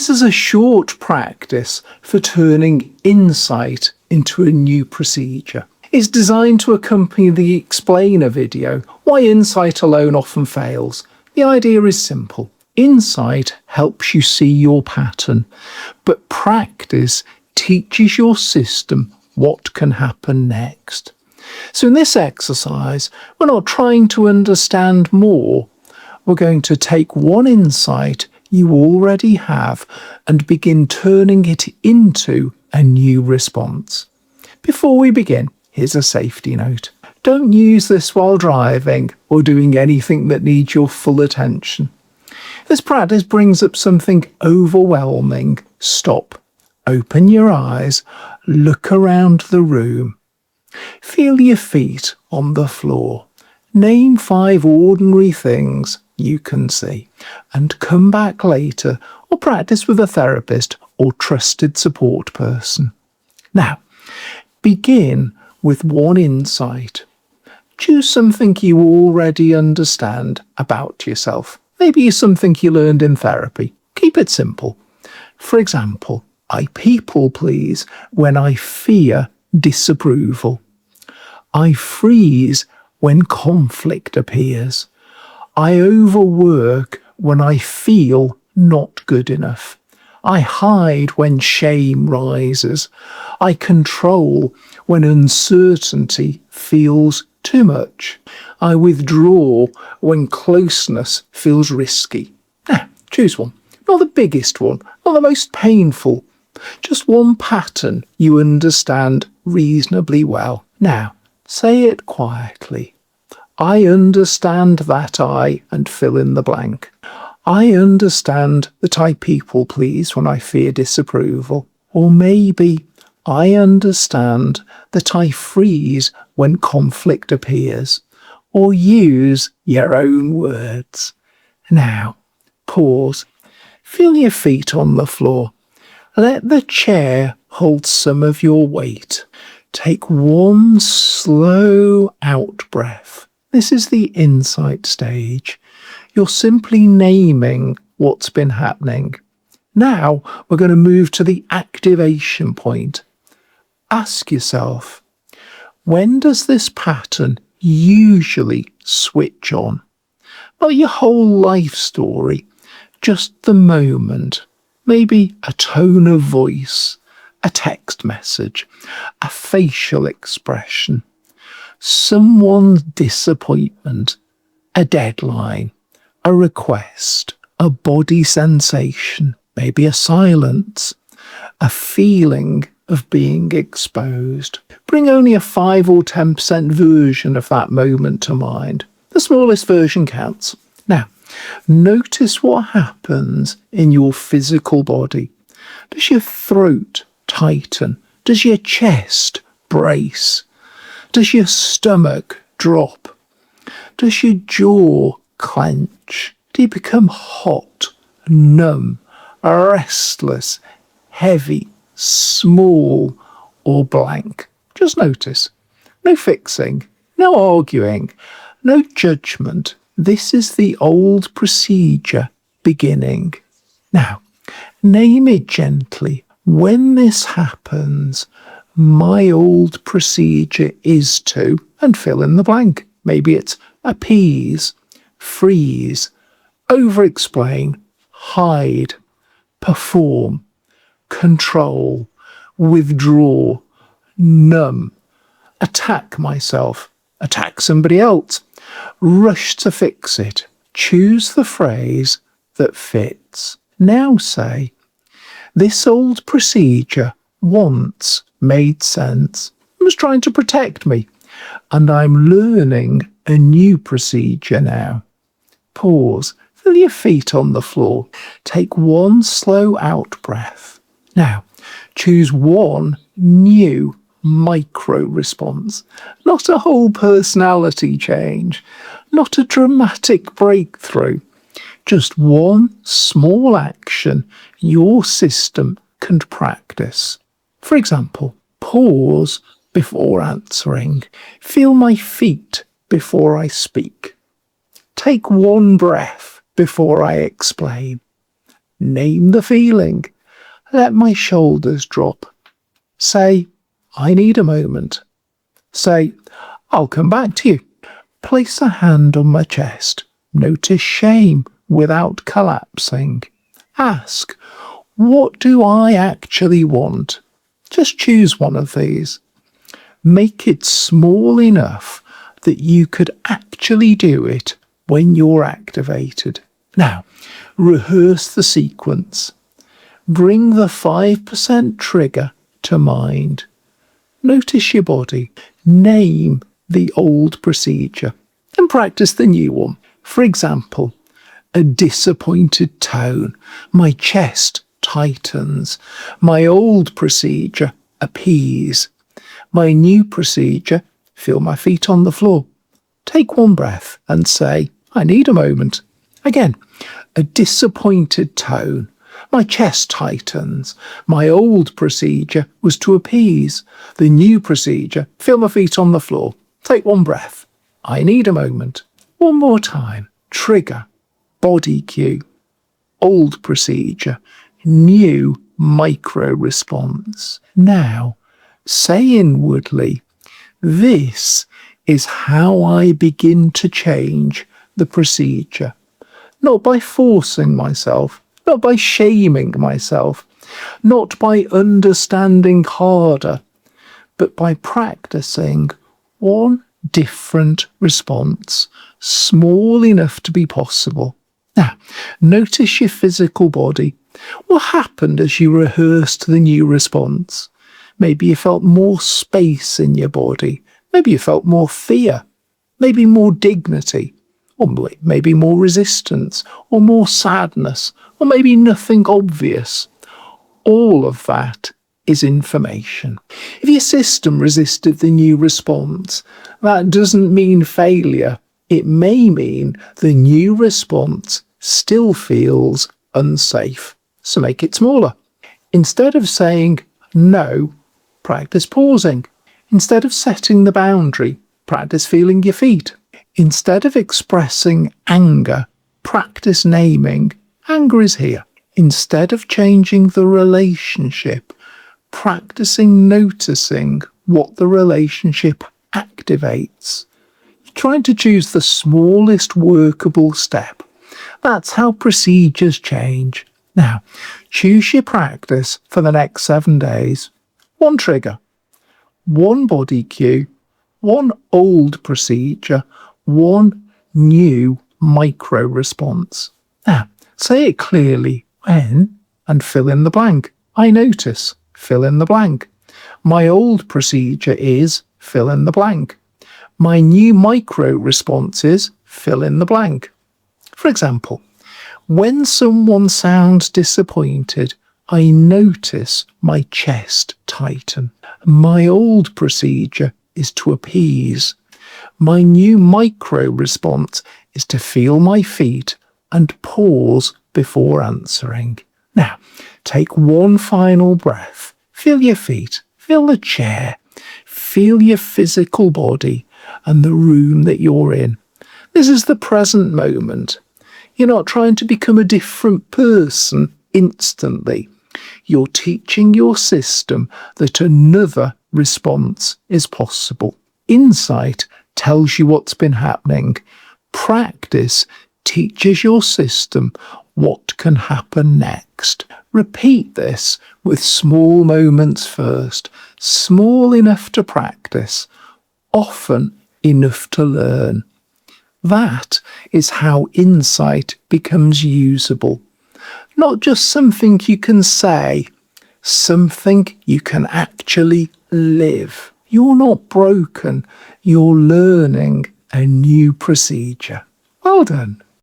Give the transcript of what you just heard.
This is a short practice for turning insight into a new procedure. It's designed to accompany the explainer video, why insight alone often fails. The idea is simple. Insight helps you see your pattern, but practice teaches your system what can happen next. So in this exercise, we're not trying to understand more. We're going to take one insight you already have and begin turning it into a new response. Before we begin, here's a safety note. Don't use this while driving or doing anything that needs your full attention. This practice brings up something overwhelming. Stop. Open your eyes. Look around the room. Feel your feet on the floor. Name 5 ordinary things you can see, and come back later or practice with a therapist or trusted support person. Now, begin with one insight. Choose something you already understand about yourself. Maybe something you learned in therapy. Keep it simple. For example, I people please when I fear disapproval. I freeze when conflict appears. I overwork when I feel not good enough. I hide when shame rises. I control when uncertainty feels too much. I withdraw when closeness feels risky. Now, choose one. Not the biggest one, not the most painful. Just one pattern you understand reasonably well. Now, say it quietly. I understand that and fill in the blank. I understand that I people please when I fear disapproval. Or maybe I understand that I freeze when conflict appears. Or use your own words. Now, pause. Feel your feet on the floor. Let the chair hold some of your weight. Take one slow out breath. This is the insight stage. You're simply naming what's been happening. Now we're going to move to the activation point. Ask yourself, when does this pattern usually switch on? Not your whole life story, just the moment. Maybe a tone of voice, a text message, a facial expression, someone's disappointment, a deadline, a request, a body sensation, maybe a silence, a feeling of being exposed. Bring only a 5 or 10% version of that moment to mind. The smallest version counts. Now, notice what happens in your physical body. Does your throat tighten? Does your chest brace? Does your stomach drop? Does your jaw clench? Do you become hot, numb, restless, heavy, small, or blank? Just notice. No fixing, no arguing, no judgment. This is the old procedure beginning. Now, name it gently. When this happens, my old procedure is to, and fill in the blank. Maybe it's appease, freeze, over-explain, hide, perform, control, withdraw, numb, attack myself, attack somebody else, rush to fix it. Choose the phrase that fits. Now say, this old procedure once made sense. It was trying to protect me, and I'm learning a new procedure now. Pause. Feel your feet on the floor. Take one slow out breath. Now, choose one new micro response. Not a whole personality change. Not a dramatic breakthrough. Just one small action your system can practice. For example, pause before answering. Feel my feet before I speak. Take one breath before I explain. Name the feeling. Let my shoulders drop. Say, I need a moment. Say, I'll come back to you. Place a hand on my chest. Notice shame without collapsing. Ask, what do I actually want? Just choose one of these. Make it small enough that you could actually do it when you're activated. Now, rehearse the sequence. Bring the 5% trigger to mind. Notice your body. Name the old procedure and practice the new one. For example, a disappointed tone. My chest tightens. My old procedure, appease. My new procedure, feel my feet on the floor. Take one breath and say, I need a moment. Again, a disappointed tone. My chest tightens. My old procedure was to appease. The new procedure, feel my feet on the floor. Take one breath. I need a moment. One more time. Trigger. Body cue. Old procedure. New micro response. Now, say inwardly, this is how I begin to change the procedure. Not by forcing myself, not by shaming myself, not by understanding harder, but by practicing one different response, small enough to be possible. Now, notice your physical body. What happened as you rehearsed the new response? Maybe you felt more space in your body. Maybe you felt more fear. Maybe more dignity. Or maybe more resistance. Or more sadness. Or maybe nothing obvious. All of that is information. If your system resisted the new response, that doesn't mean failure. It may mean the new response still feels unsafe. So make it smaller. Instead of saying no, practice pausing. Instead of setting the boundary, practice feeling your feet. Instead of expressing anger, practice naming, anger is here. Instead of changing the relationship, practicing noticing what the relationship activates. Trying to choose the smallest workable step. That's how procedures change. Now, choose your practice for the next 7 days. One trigger, one body cue, one old procedure, one new micro response. Now, say it clearly when and fill in the blank. I notice, fill in the blank. My old procedure is, fill in the blank. My new micro response is, fill in the blank. For example, when someone sounds disappointed, I notice my chest tighten. My old procedure is to appease. My new micro response is to feel my feet and pause before answering. Now, take one final breath. Feel your feet, feel the chair, feel your physical body and the room that you're in. This is the present moment. You're not trying to become a different person instantly. You're teaching your system that another response is possible. Insight tells you what's been happening. Practice teaches your system what can happen next. Repeat this with small moments first, small enough to practice, often enough to learn. That is how insight becomes usable. Not just something you can say, something you can actually live. You're not broken, you're learning a new procedure. Well done.